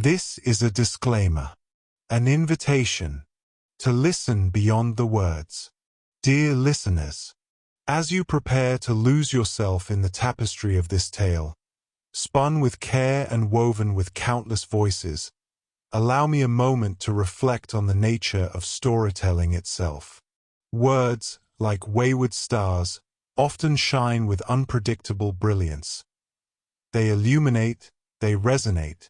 This is a disclaimer, an invitation to listen beyond the words. Dear listeners, as you prepare to lose yourself in the tapestry of this tale, spun with care and woven with countless voices, allow me a moment to reflect on the nature of storytelling itself. Words, like wayward stars, often shine with unpredictable brilliance. They illuminate, they resonate,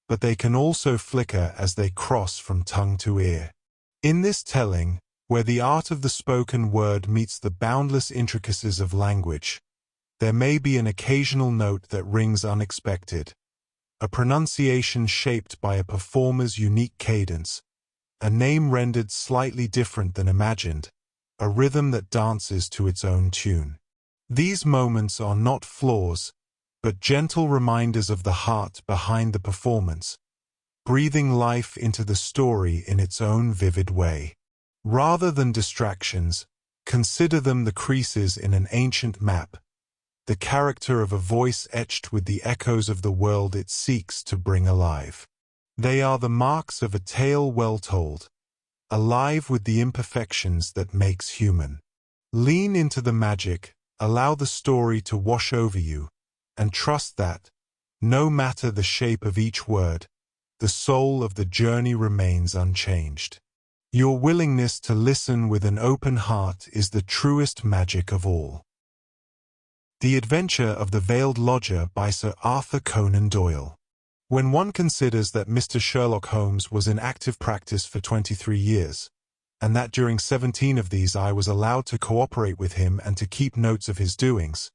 but they can also flicker as they cross from tongue to ear. In this telling, where the art of the spoken word meets the boundless intricacies of language, there may be an occasional note that rings unexpected, a pronunciation shaped by a performer's unique cadence, a name rendered slightly different than imagined, a rhythm that dances to its own tune. These moments are not flaws, but gentle reminders of the heart behind the performance, breathing life into the story in its own vivid way. Rather than distractions, consider them the creases in an ancient map, the character of a voice etched with the echoes of the world it seeks to bring alive. They are the marks of a tale well told, alive with the imperfections that makes human. Lean into the magic, allow the story to wash over you, and trust that, no matter the shape of each word, the soul of the journey remains unchanged. Your willingness to listen with an open heart is the truest magic of all. The Adventure of the Veiled Lodger by Sir Arthur Conan Doyle. When one considers that Mr. Sherlock Holmes was in active practice for 23 years, and that during 17 of these I was allowed to cooperate with him and to keep notes of his doings,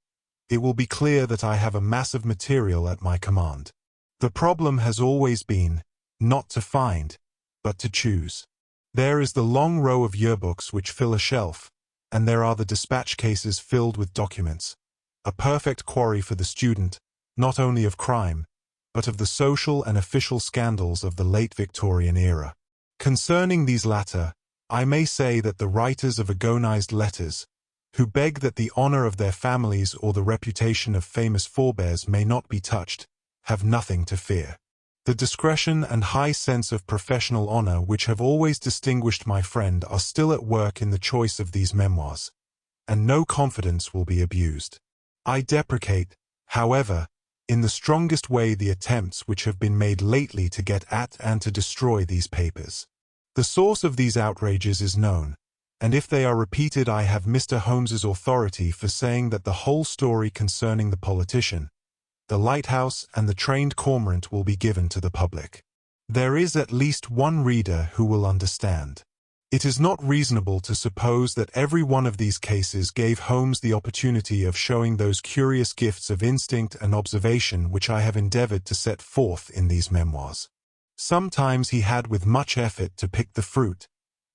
it will be clear that I have a mass of material at my command. The problem has always been, not to find, but to choose. There is the long row of yearbooks which fill a shelf, and there are the dispatch cases filled with documents, a perfect quarry for the student, not only of crime, but of the social and official scandals of the late Victorian era. Concerning these latter, I may say that the writers of agonized letters, who beg that the honor of their families or the reputation of famous forebears may not be touched, have nothing to fear. The discretion and high sense of professional honor which have always distinguished my friend are still at work in the choice of these memoirs, and no confidence will be abused. I deprecate, however, in the strongest way the attempts which have been made lately to get at and to destroy these papers. The source of these outrages is known, and if they are repeated I have Mr. Holmes's authority for saying that the whole story concerning the politician, the lighthouse and the trained cormorant will be given to the public. There is at least one reader who will understand. It is not reasonable to suppose that every one of these cases gave Holmes the opportunity of showing those curious gifts of instinct and observation which I have endeavored to set forth in these memoirs. Sometimes he had with much effort to pick the fruit,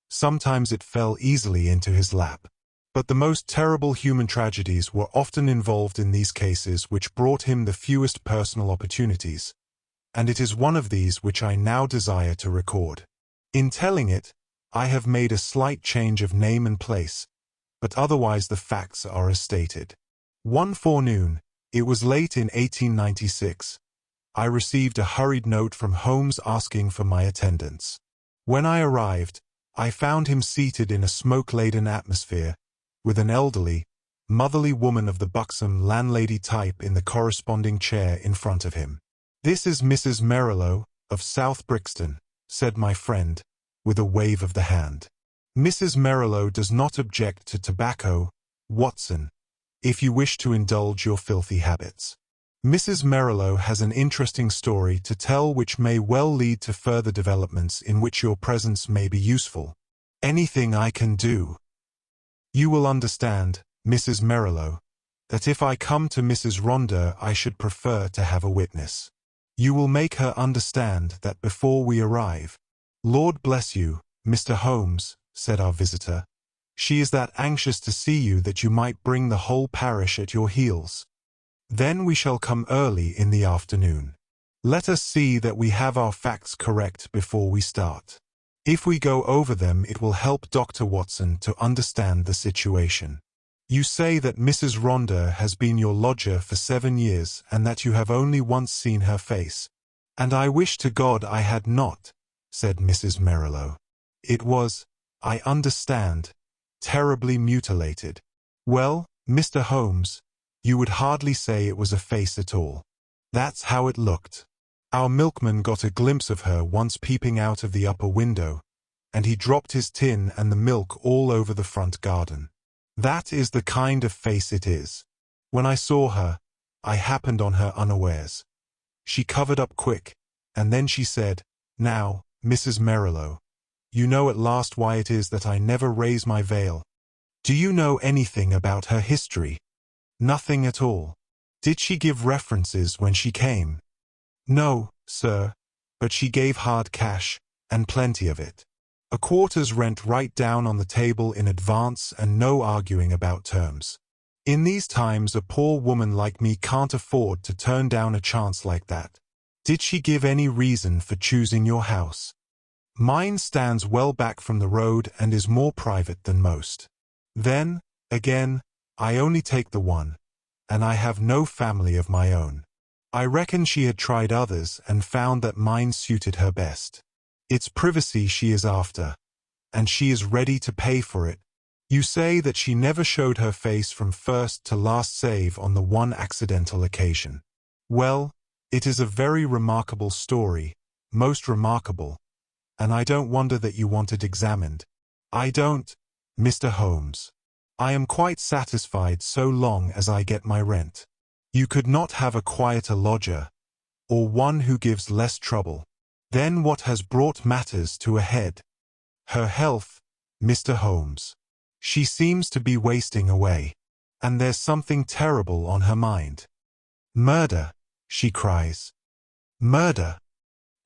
sometimes it fell easily into his lap. But the most terrible human tragedies were often involved in these cases which brought him the fewest personal opportunities, and it is one of these which I now desire to record. In telling it, I have made a slight change of name and place, but otherwise the facts are as stated. One forenoon, it was late in 1896, I received a hurried note from Holmes asking for my attendance. When I arrived, I found him seated in a smoke-laden atmosphere, with an elderly, motherly woman of the buxom landlady type in the corresponding chair in front of him. "This is Mrs. Merrilow, of South Brixton," said my friend, with a wave of the hand. "Mrs. Merrilow does not object to tobacco, Watson, if you wish to indulge your filthy habits. Mrs. Merrilow has an interesting story to tell which may well lead to further developments in which your presence may be useful. Anything I can do. You will understand, Mrs. Merrilow, that if I come to Mrs. Rondeur I should prefer to have a witness. You will make her understand that before we arrive." "Lord bless you, Mr. Holmes," said our visitor. "She is that anxious to see you that you might bring the whole parish at your heels. Then we shall come early in the afternoon. Let us see that we have our facts correct before we start. If we go over them it will help Dr. Watson to understand the situation. You say that Mrs. Rondeur has been your lodger for 7 years and that you have only once seen her face. "And I wish to God I had not," said Mrs. Merrilow. "It was, I understand, terribly mutilated." "Well, Mr. Holmes, you would hardly say it was a face at all. That's how it looked. Our milkman got a glimpse of her once peeping out of the upper window, and he dropped his tin and the milk all over the front garden. That is the kind of face it is. When I saw her, I happened on her unawares. She covered up quick, and then she said, 'Now, Mrs. Merrilow, you know at last why it is that I never raise my veil.' Do you know anything about her history?" "Nothing at all." "Did she give references when she came?" "No, sir, but she gave hard cash, and plenty of it. A quarter's rent right down on the table in advance and no arguing about terms. In these times a poor woman like me can't afford to turn down a chance like that." "Did she give any reason for choosing your house?" "Mine stands well back from the road and is more private than most. Then, again, I only take the one, and I have no family of my own. I reckon she had tried others and found that mine suited her best. It's privacy she is after, and she is ready to pay for it. You say that she never showed her face from first to last save on the one accidental occasion. Well, it is a very remarkable story, most remarkable, and I don't wonder that you want it examined." "I don't, Mr. Holmes. I am quite satisfied so long as I get my rent. You could not have a quieter lodger, or one who gives less trouble." "Then what has brought matters to a head?" "Her health, Mr. Holmes. She seems to be wasting away, and there's something terrible on her mind. 'Murder,' she cries. 'Murder!'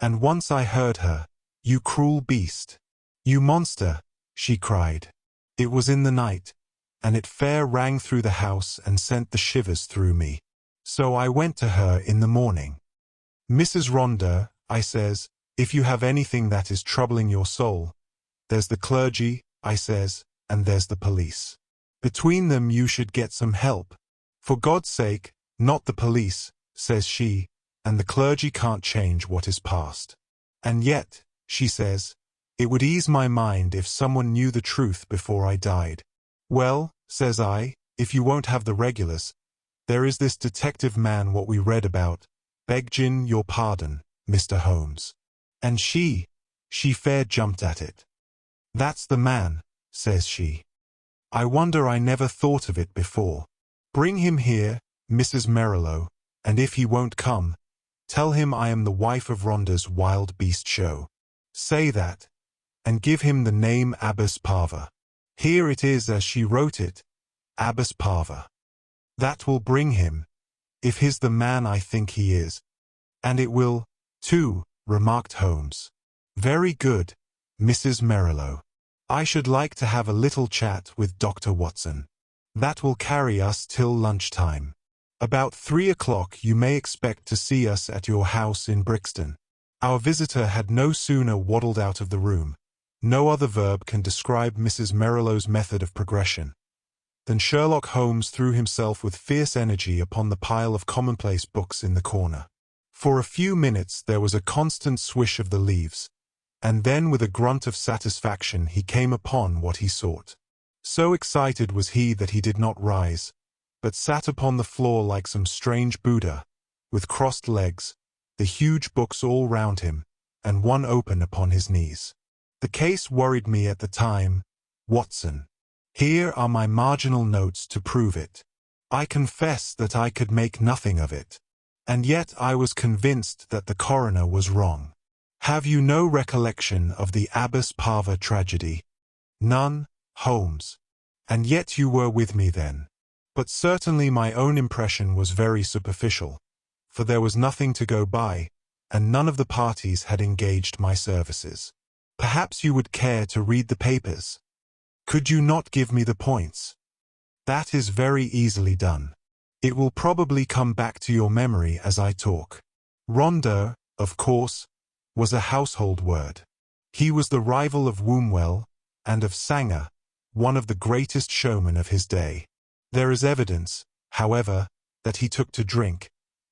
And once I heard her, 'You cruel beast! You monster!' she cried. It was in the night, and it fair rang through the house and sent the shivers through me. So I went to her in the morning. 'Mrs. Rhonda,' I says, 'if you have anything that is troubling your soul, there's the clergy,' I says, 'and there's the police. Between them you should get some help. For God's sake, not the police,' says she, 'and the clergy can't change what is past. And yet,' she says, 'it would ease my mind if someone knew the truth before I died.' 'Well,' says I, 'if you won't have the regulars, there is this detective man what we read about, beggin' your pardon, Mr. Holmes.' And she fair jumped at it. 'That's the man,' says she. 'I wonder I never thought of it before. Bring him here, Mrs. Merrilow, and if he won't come, tell him I am the wife of Rhonda's wild beast show. Say that, and give him the name Abbess Parva. Here it is as she wrote it, Abbess Parva. That will bring him, if he's the man I think he is. And it will, too,' remarked Holmes. 'Very good, Mrs. Merrilow. I should like to have a little chat with Dr. Watson. That will carry us till lunchtime. About 3 o'clock you may expect to see us at your house in Brixton.' Our visitor had no sooner waddled out of the room, no other verb can describe Mrs. Merrilow's method of progression, than Sherlock Holmes threw himself with fierce energy upon the pile of commonplace books in the corner. For a few minutes there was a constant swish of the leaves, and then with a grunt of satisfaction he came upon what he sought. So excited was he that he did not rise, but sat upon the floor like some strange Buddha, with crossed legs, the huge books all round him, and one open upon his knees. The case worried me at the time, Watson. Here are my marginal notes to prove it. I confess that I could make nothing of it, and yet I was convinced that the coroner was wrong. Have you no recollection of the Abbess Parva tragedy? None, Holmes. And yet you were with me then. But certainly my own impression was very superficial, for there was nothing to go by, and none of the parties had engaged my services. Perhaps you would care to read the papers. Could you not give me the points? That is very easily done. It will probably come back to your memory as I talk. Rhonda, of course, was a household word. He was the rival of Wombwell, and of Sanger, one of the greatest showmen of his day. There is evidence, however, that he took to drink,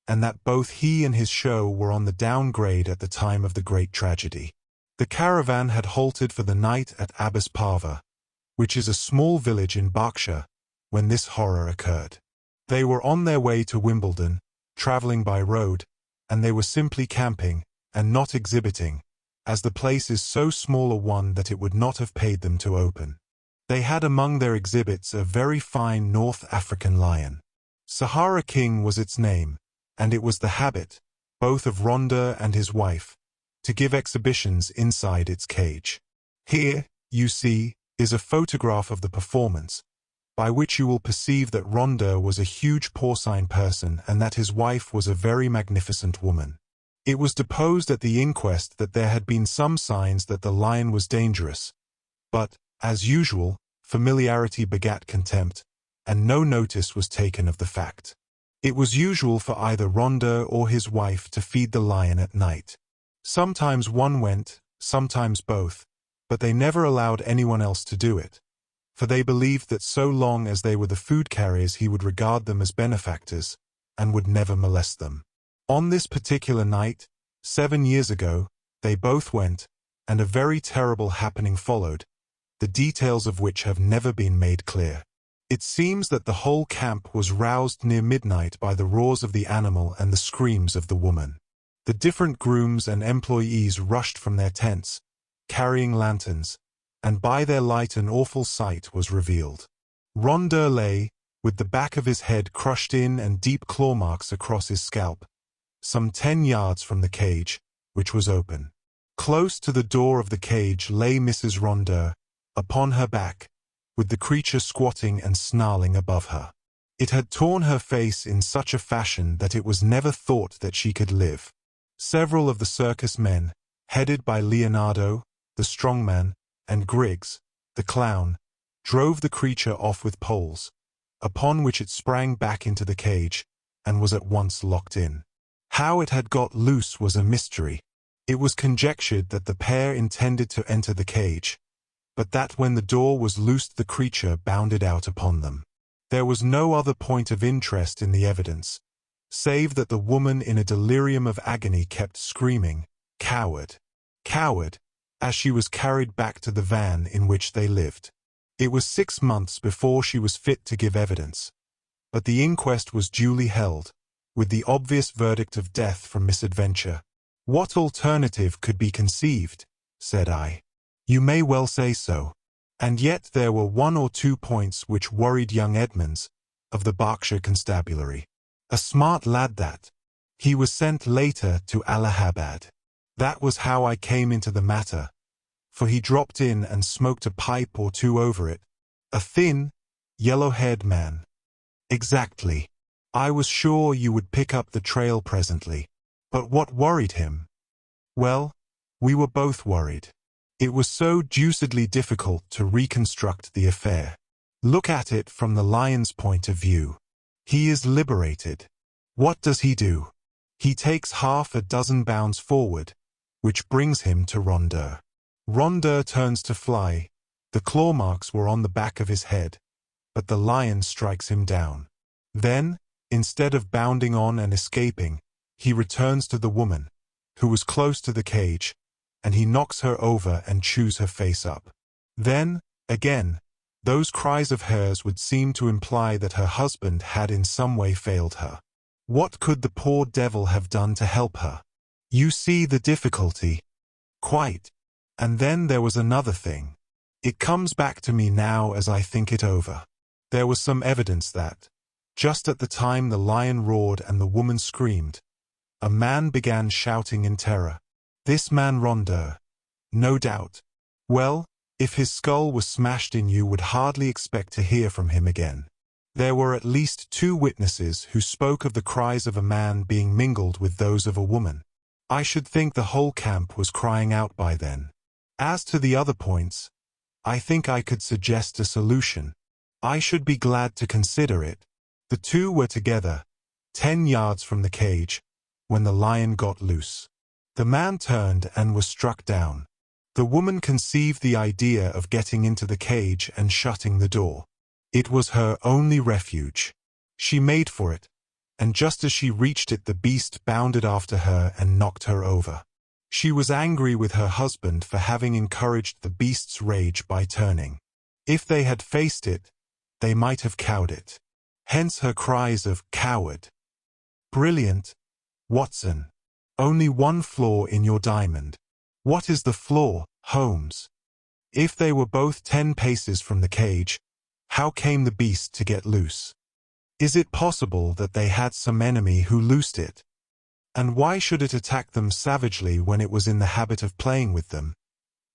and that both he and his show were on the downgrade at the time of the great tragedy. The caravan had halted for the night at Abbasparva, which is a small village in Berkshire, when this horror occurred. They were on their way to Wimbledon, traveling by road, and they were simply camping, and not exhibiting, as the place is so small a one that it would not have paid them to open. They had among their exhibits a very fine North African lion. Sahara King was its name, and it was the habit, both of Rondeur and his wife, to give exhibitions inside its cage. Here, you see, is a photograph of the performance, by which you will perceive that Rondeur was a huge porcine person and that his wife was a very magnificent woman. It was deposed at the inquest that there had been some signs that the lion was dangerous, but, as usual, familiarity begat contempt, and no notice was taken of the fact. It was usual for either Rondeur or his wife to feed the lion at night. Sometimes one went, sometimes both, but they never allowed anyone else to do it, for they believed that so long as they were the food carriers he would regard them as benefactors, and would never molest them. On this particular night, 7 years ago, they both went, and a very terrible happening followed, the details of which have never been made clear. It seems that the whole camp was roused near midnight by the roars of the animal and the screams of the woman. The different grooms and employees rushed from their tents, carrying lanterns, and by their light an awful sight was revealed. Rondeur lay, with the back of his head crushed in and deep claw marks across his scalp, some 10 yards from the cage, which was open. Close to the door of the cage lay Mrs. Rondeur, upon her back, with the creature squatting and snarling above her. It had torn her face in such a fashion that it was never thought that she could live. Several of the circus men, headed by Leonardo, the strongman, and Griggs, the clown, drove the creature off with poles, upon which it sprang back into the cage, and was at once locked in. How it had got loose was a mystery. It was conjectured that the pair intended to enter the cage, but that when the door was loosed the creature bounded out upon them. There was no other point of interest in the evidence, save that the woman in a delirium of agony kept screaming, "Coward! Coward!" as she was carried back to the van in which they lived. It was 6 months before she was fit to give evidence, but the inquest was duly held, with the obvious verdict of death from misadventure. "What alternative could be conceived?" said I. "You may well say so." And yet there were 1 or 2 points which worried young Edmonds, of the Berkshire Constabulary. A smart lad that. He was sent later to Allahabad. That was how I came into the matter, for he dropped in and smoked a pipe or 2 over it. A thin, yellow-haired man. Exactly. I was sure you would pick up the trail presently. But what worried him? Well, we were both worried. It was so deucedly difficult to reconstruct the affair. Look at it from the lion's point of view. He is liberated. What does he do? He takes half a dozen bounds forward, which brings him to Rondeur. Rondeur turns to fly. The claw marks were on the back of his head, but the lion strikes him down. Then, instead of bounding on and escaping, he returns to the woman, who was close to the cage, and he knocks her over and chews her face up. Then, again, those cries of hers would seem to imply that her husband had in some way failed her. What could the poor devil have done to help her? You see the difficulty. Quite. And then there was another thing. It comes back to me now as I think it over. There was some evidence that, just at the time the lion roared and the woman screamed, a man began shouting in terror. This man Rondeur, no doubt. Well, if his skull was smashed in you would hardly expect to hear from him again. There were at least 2 witnesses who spoke of the cries of a man being mingled with those of a woman. I should think the whole camp was crying out by then. As to the other points, I think I could suggest a solution. I should be glad to consider it. The 2 were together, 10 yards from the cage, when the lion got loose. The man turned and was struck down. The woman conceived the idea of getting into the cage and shutting the door. It was her only refuge. She made for it, and just as she reached it, the beast bounded after her and knocked her over. She was angry with her husband for having encouraged the beast's rage by turning. If they had faced it, they might have cowed it. Hence her cries of "Coward!" Brilliant, Watson. Only one flaw in your diamond. What is the flaw, Holmes? If they were both 10 paces from the cage, how came the beast to get loose? Is it possible that they had some enemy who loosed it? And why should it attack them savagely when it was in the habit of playing with them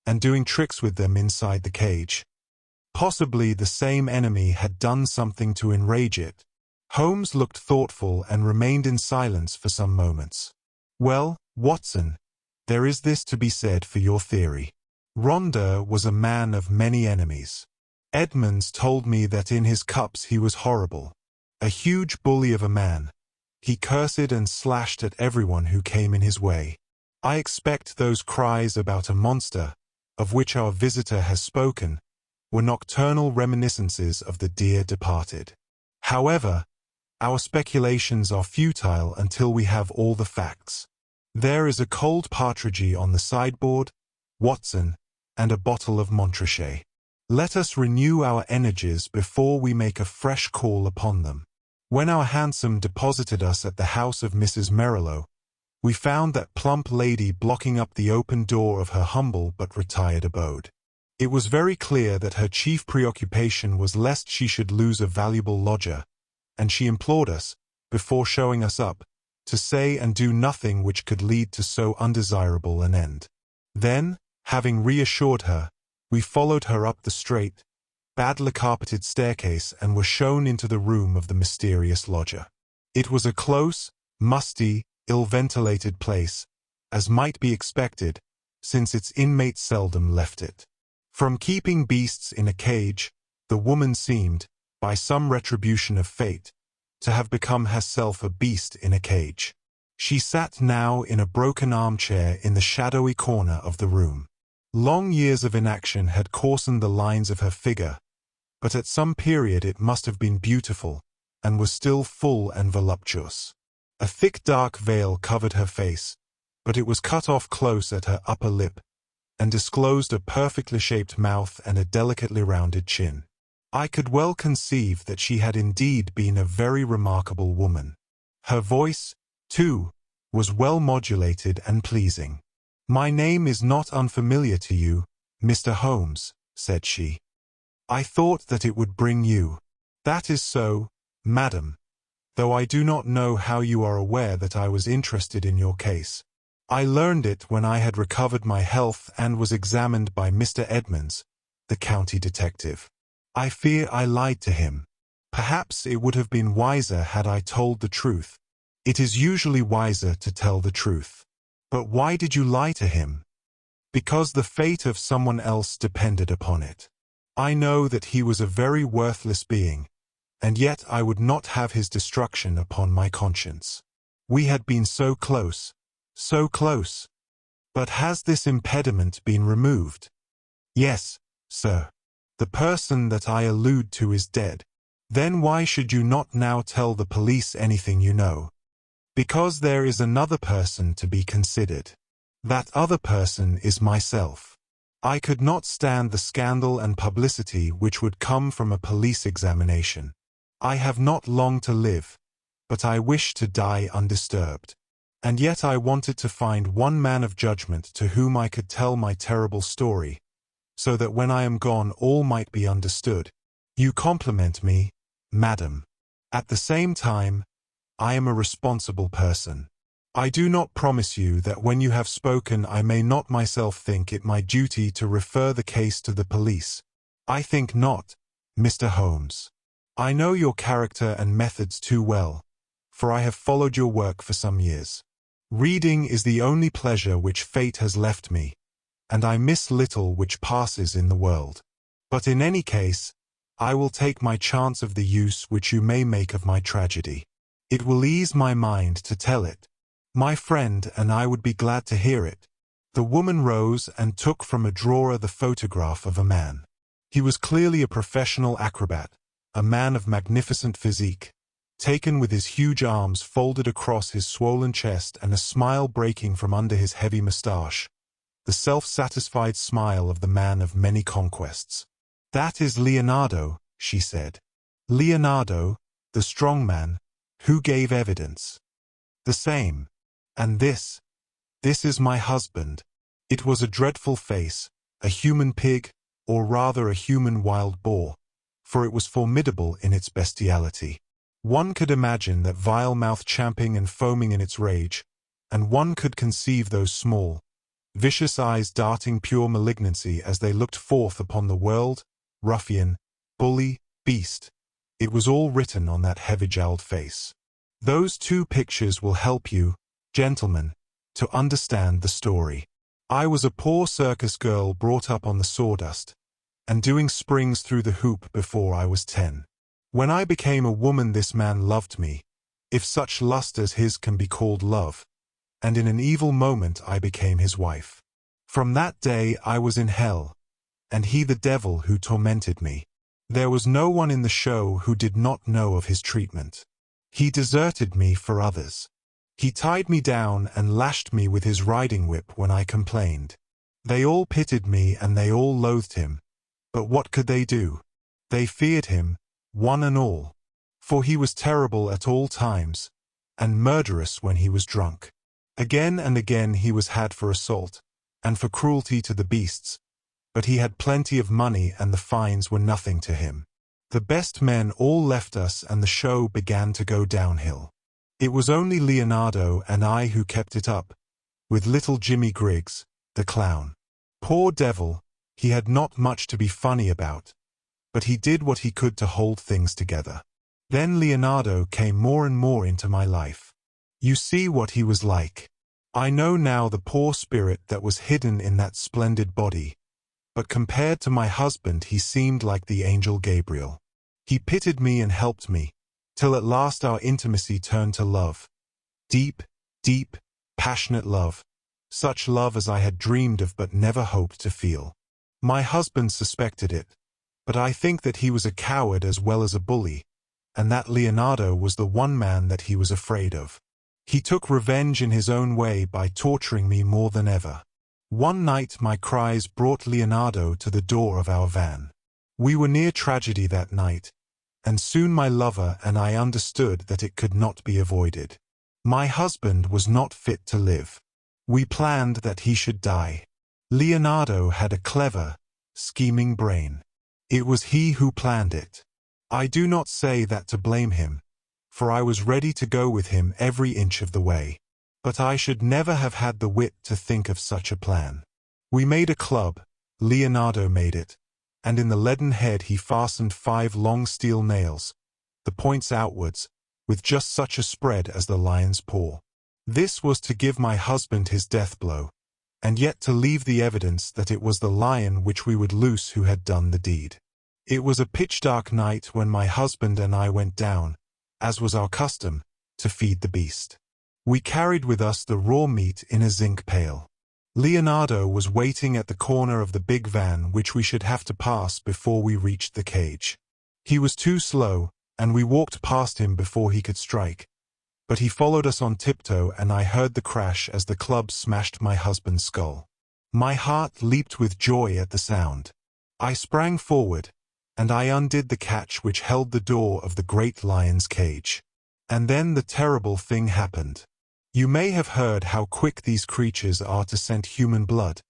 and doing tricks with them inside the cage? Possibly the same enemy had done something to enrage it. Holmes looked thoughtful and remained in silence for some moments. Well, Watson, there is this to be said for your theory. Rondeur was a man of many enemies. Edmonds told me that in his cups he was horrible. A huge bully of a man. He cursed and slashed at everyone who came in his way. I expect those cries about a monster, of which our visitor has spoken, were nocturnal reminiscences of the dear departed. However, our speculations are futile until we have all the facts. There is a cold partridge on the sideboard, Watson, and a bottle of Montrachet. Let us renew our energies before we make a fresh call upon them. When our hansom deposited us at the house of Mrs. Merrilow, we found that plump lady blocking up the open door of her humble but retired abode. It was very clear that her chief preoccupation was lest she should lose a valuable lodger, and she implored us, before showing us up, to say and do nothing which could lead to so undesirable an end. Then, having reassured her, we followed her up the straight, badly carpeted staircase and were shown into the room of the mysterious lodger. It was a close, musty, ill-ventilated place, as might be expected, since its inmates seldom left it. From keeping beasts in a cage, the woman seemed, by some retribution of fate, to have become herself a beast in a cage. She sat now in a broken armchair in the shadowy corner of the room. Long years of inaction had coarsened the lines of her figure, but at some period it must have been beautiful, and was still full and voluptuous. A thick dark veil covered her face, but it was cut off close at her upper lip, and disclosed a perfectly shaped mouth and a delicately rounded chin. I could well conceive that she had indeed been a very remarkable woman. Her voice, too, was well modulated and pleasing. "My name is not unfamiliar to you, Mr. Holmes," said she. "I thought that it would bring you." "That is so, madam, though I do not know how you are aware that I was interested in your case. I learned it when I had recovered my health and was examined by Mr. Edmonds, the county detective. I fear I lied to him. Perhaps it would have been wiser had I told the truth. It is usually wiser to tell the truth. But why did you lie to him?" "Because the fate of someone else depended upon it. I know that he was a very worthless being, and yet I would not have his destruction upon my conscience. We had been so close, so close. But has this impediment been removed?" "Yes, sir. The person that I allude to is dead." "Then why should you not now tell the police anything you know?" "Because there is another person to be considered. That other person is myself. I could not stand the scandal and publicity which would come from a police examination. I have not long to live, but I wish to die undisturbed. And yet I wanted to find one man of judgment to whom I could tell my terrible story, so that when I am gone all might be understood. You compliment me, madam. At the same time, I am a responsible person. I do not promise you that when you have spoken I may not myself think it my duty to refer the case to the police. I think not, Mr. Holmes. I know your character and methods too well, for I have followed your work for some years. Reading is the only pleasure which fate has left me, and I miss little which passes in the world. But in any case, I will take my chance of the use which you may make of my tragedy. It will ease my mind to tell it. My friend and I would be glad to hear it." The woman rose and took from a drawer the photograph of a man. He was clearly a professional acrobat, a man of magnificent physique, taken with his huge arms folded across his swollen chest and a smile breaking from under his heavy mustache, the self-satisfied smile of the man of many conquests. "That is Leonardo," she said. "Leonardo, the strong man, who gave evidence." "The same. And this is my husband." It was a dreadful face, a human pig, or rather a human wild boar, for it was formidable in its bestiality. One could imagine that vile mouth champing and foaming in its rage, and one could conceive those small, vicious eyes darting pure malignancy as they looked forth upon the world, ruffian, bully, beast. It was all written on that heavy-jowled face. Those two pictures will help you, gentlemen, to understand the story. I was a poor circus girl brought up on the sawdust, and doing springs through the hoop before I was 10. When I became a woman, this man loved me, if such lust as his can be called love, and in an evil moment I became his wife. From that day I was in hell, and he the devil who tormented me. There was no one in the show who did not know of his treatment. He deserted me for others. He tied me down and lashed me with his riding whip when I complained. They all pitied me and they all loathed him, but what could they do? They feared him, one and all, for he was terrible at all times, and murderous when he was drunk. Again and again he was had for assault, and for cruelty to the beasts, but he had plenty of money and the fines were nothing to him. The best men all left us and the show began to go downhill. It was only Leonardo and I who kept it up, with little Jimmy Griggs, the clown. Poor devil, he had not much to be funny about, but he did what he could to hold things together. Then Leonardo came more and more into my life. You see what he was like. I know now the poor spirit that was hidden in that splendid body, but compared to my husband he seemed like the angel Gabriel. He pitied me and helped me, till at last our intimacy turned to love. Deep, deep, passionate love, such love as I had dreamed of but never hoped to feel. My husband suspected it, but I think that he was a coward as well as a bully, and that Leonardo was the one man that he was afraid of. He took revenge in his own way by torturing me more than ever. One night my cries brought Leonardo to the door of our van. We were near tragedy that night, and soon my lover and I understood that it could not be avoided. My husband was not fit to live. We planned that he should die. Leonardo had a clever, scheming brain. It was he who planned it. I do not say that to blame him, for I was ready to go with him every inch of the way. But I should never have had the wit to think of such a plan. We made a club, Leonardo made it, and in the leaden head he fastened 5 long steel nails, the points outwards, with just such a spread as the lion's paw. This was to give my husband his death blow, and yet to leave the evidence that it was the lion which we would loose who had done the deed. It was a pitch-dark night when my husband and I went down, as was our custom, to feed the beast. We carried with us the raw meat in a zinc pail. Leonardo was waiting at the corner of the big van which we should have to pass before we reached the cage. He was too slow, and we walked past him before he could strike, but he followed us on tiptoe and I heard the crash as the club smashed my husband's skull. My heart leaped with joy at the sound. I sprang forward, and I undid the catch which held the door of the great lion's cage. And then the terrible thing happened. You may have heard how quick these creatures are to scent human blood,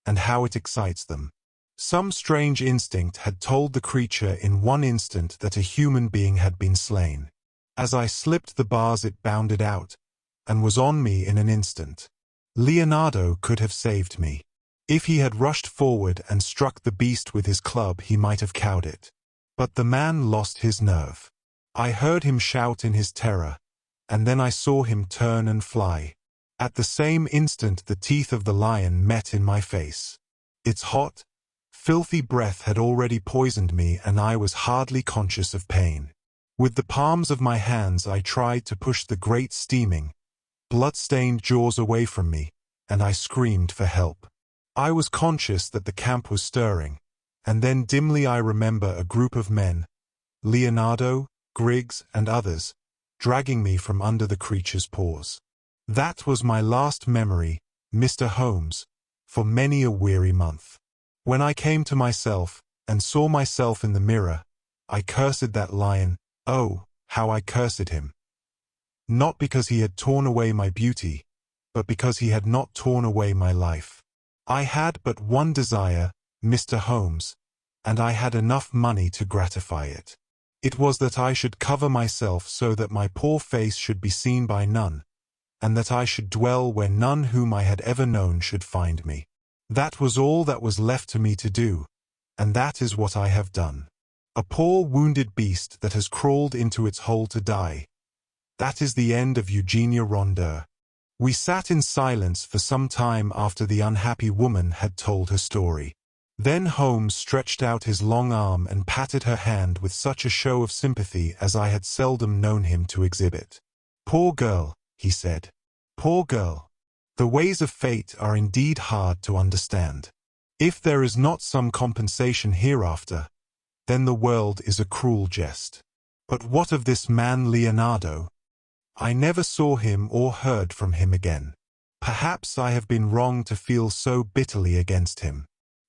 and how it excites them. Some strange instinct had told the creature in one instant that a human being had been slain. As I slipped the bars it bounded out, and was on me in an instant. Leonardo could have saved me. If he had rushed forward and struck the beast with his club he might have cowed it. But the man lost his nerve. I heard him shout in his terror, and then I saw him turn and fly. At the same instant the teeth of the lion met in my face. Its hot, filthy breath had already poisoned me and I was hardly conscious of pain. With the palms of my hands I tried to push the great steaming, blood-stained jaws away from me, and I screamed for help. I was conscious that the camp was stirring, and then dimly I remember a group of men, Leonardo, Griggs, and others, dragging me from under the creature's paws. That was my last memory, Mr. Holmes, for many a weary month. When I came to myself, and saw myself in the mirror, I cursed that lion. Oh, how I cursed him. Not because he had torn away my beauty, but because he had not torn away my life. I had but one desire, Mr. Holmes, and I had enough money to gratify it. It was that I should cover myself so that my poor face should be seen by none, and that I should dwell where none whom I had ever known should find me. That was all that was left to me to do, and that is what I have done. A poor wounded beast that has crawled into its hole to die. That is the end of Eugenia Rondeur. We sat in silence for some time after the unhappy woman had told her story. Then Holmes stretched out his long arm and patted her hand with such a show of sympathy as I had seldom known him to exhibit. "Poor girl," he said. "Poor girl. The ways of fate are indeed hard to understand. If there is not some compensation hereafter, then the world is a cruel jest. But what of this man Leonardo? I never saw him or heard from him again. Perhaps I have been wrong to feel so bitterly against him.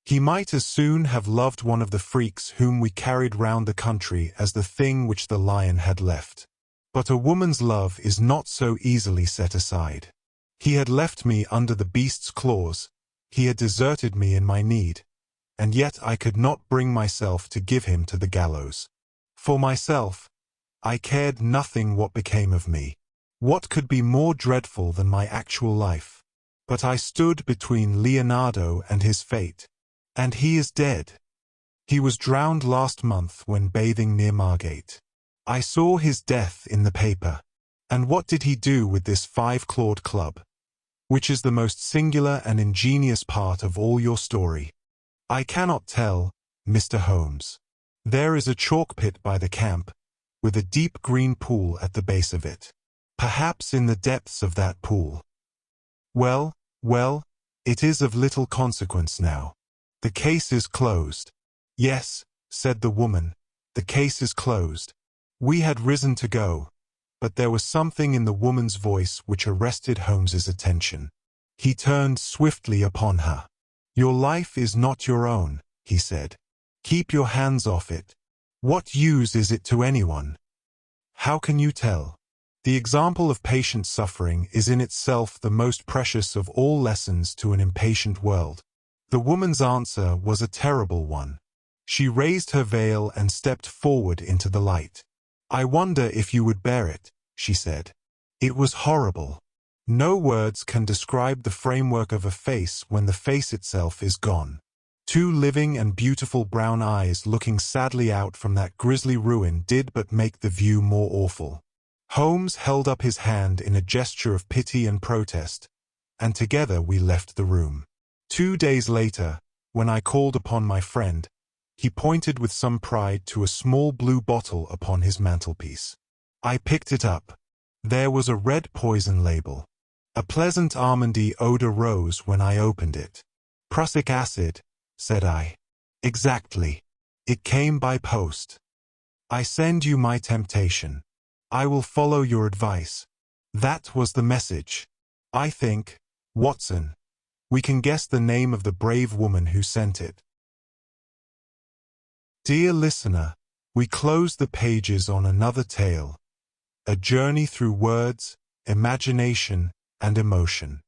He might as soon have loved one of the freaks whom we carried round the country as the thing which the lion had left. But a woman's love is not so easily set aside. He had left me under the beast's claws, he had deserted me in my need, and yet I could not bring myself to give him to the gallows. For myself, I cared nothing what became of me. What could be more dreadful than my actual life? But I stood between Leonardo and his fate. And he is dead. He was drowned last month when bathing near Margate. I saw his death in the paper. And what did he do with this 5-clawed club? Which is the most singular and ingenious part of all your story? I cannot tell, Mr. Holmes. There is a chalk pit by the camp, with a deep green pool at the base of it. Perhaps in the depths of that pool. Well, it is of little consequence now. The case is closed. Yes, said the woman, the case is closed. We had risen to go, but there was something in the woman's voice which arrested Holmes's attention. He turned swiftly upon her. Your life is not your own, he said. Keep your hands off it. What use is it to anyone? How can you tell? The example of patient suffering is in itself the most precious of all lessons to an impatient world. The woman's answer was a terrible one. She raised her veil and stepped forward into the light. I wonder if you would bear it, she said. It was horrible. No words can describe the framework of a face when the face itself is gone. Two living and beautiful brown eyes looking sadly out from that grisly ruin did but make the view more awful. Holmes held up his hand in a gesture of pity and protest, and together we left the room. 2 days later, when I called upon my friend, he pointed with some pride to a small blue bottle upon his mantelpiece. I picked it up. There was a red poison label. A pleasant almondy odor rose when I opened it. Prussic acid, said I. Exactly. It came by post. I send you my temptation. I will follow your advice. That was the message. I think, Watson, we can guess the name of the brave woman who sent it. Dear listener, we close the pages on another tale, a journey through words, imagination, and emotion.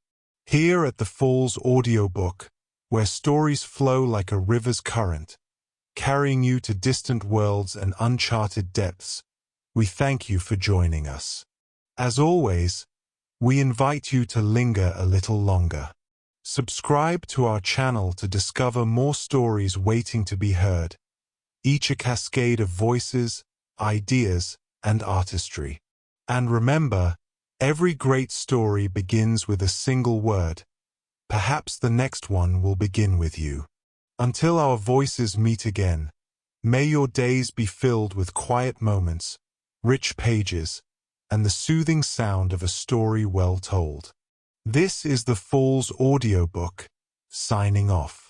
Here at the Falls Audiobook, where stories flow like a river's current, carrying you to distant worlds and uncharted depths, we thank you for joining us. As always, we invite you to linger a little longer. Subscribe to our channel to discover more stories waiting to be heard, each a cascade of voices, ideas, and artistry. And remember, every great story begins with a single word. Perhaps the next one will begin with you. Until our voices meet again, may your days be filled with quiet moments, rich pages, and the soothing sound of a story well told. This is the Falls Audiobook, signing off.